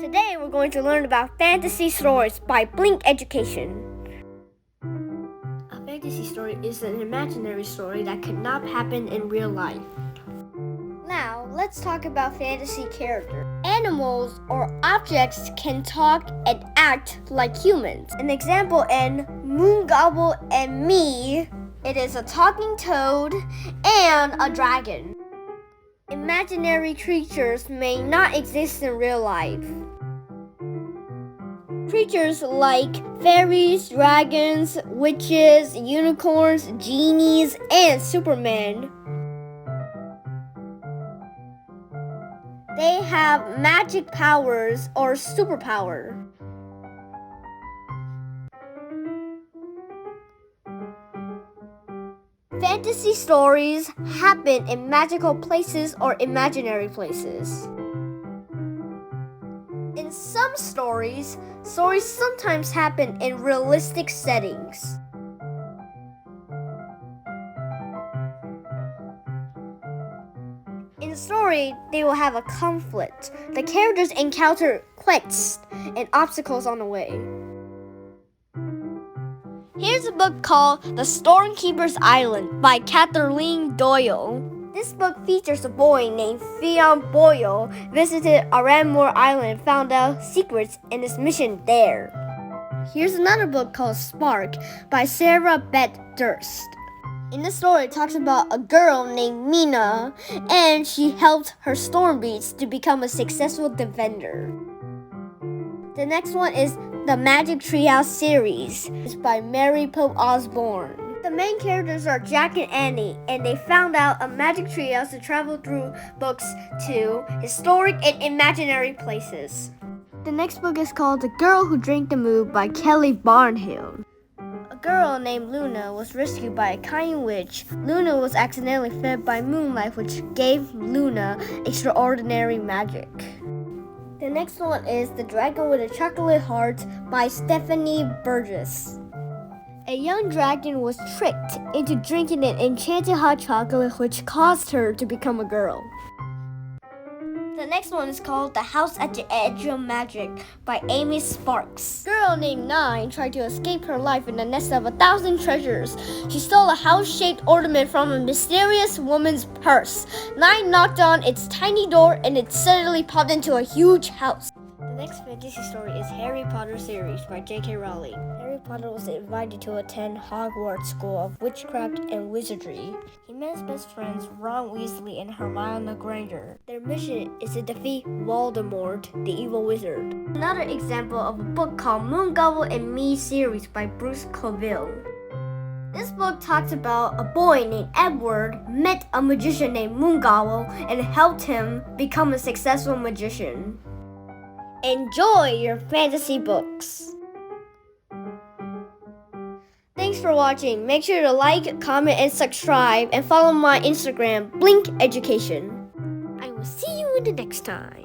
Today we're going to learn about fantasy stories by Blink Education. A fantasy story is an imaginary story that could not happen in real life. Now, let's talk about fantasy characters. Animals or objects can talk and act like humans. An example in Moongobble and Me, it is a talking toad and a dragon. Imaginary creatures may not exist in real life. Creatures like fairies, dragons, witches, unicorns, genies, and Superman. They have magic powers or superpower. Fantasy stories happen in magical places or imaginary places. In some stories sometimes happen in realistic settings. In the story, they will have a conflict. The characters encounter quests and obstacles on the way. Here's a book called The Stormkeeper's Island by Catherine Doyle. This book features a boy named Theon Boyle visited Aranmore Island and found out secrets in his mission there. Here's another book called Spark by Sarah Beth Durst. In the story, it talks about a girl named Mina, and she helped her Stormbeats to become a successful defender. The next one is the Magic Treehouse series. It's by Mary Pope Osborne. The main characters are Jack and Annie, and they found out a magic treehouse to travel through books to historic and imaginary places. The next book is called The Girl Who Drank the Moon by Kelly Barnhill. A girl named Luna was rescued by a kind witch. Luna was accidentally fed by moonlight, which gave Luna extraordinary magic. The next one is The Dragon with a Chocolate Heart by Stephanie Burgess. A young dragon was tricked into drinking an enchanted hot chocolate, which caused her to become a girl. The next one is called The House at the Edge of Magic by Amy Sparks. A girl named Nine tried to escape her life in a nest of 1,000 treasures. She stole a house-shaped ornament from a mysterious woman's purse. Nine knocked on its tiny door and it suddenly popped into a huge house. The next fantasy story is Harry Potter series by J.K. Rowling. Harry Potter was invited to attend Hogwarts School of Witchcraft and Wizardry. He met his best friends Ron Weasley and Hermione Granger. Their mission is to defeat Voldemort, the evil wizard. Another example of a book called Moongobble and Me series by Bruce Coville. This book talks about a boy named Edward met a magician named Moongobble and helped him become a successful magician. Enjoy your fantasy books! Thanks for watching. Make sure to like, comment, and subscribe, and follow my Instagram, Blink Education. I will see you in the next time.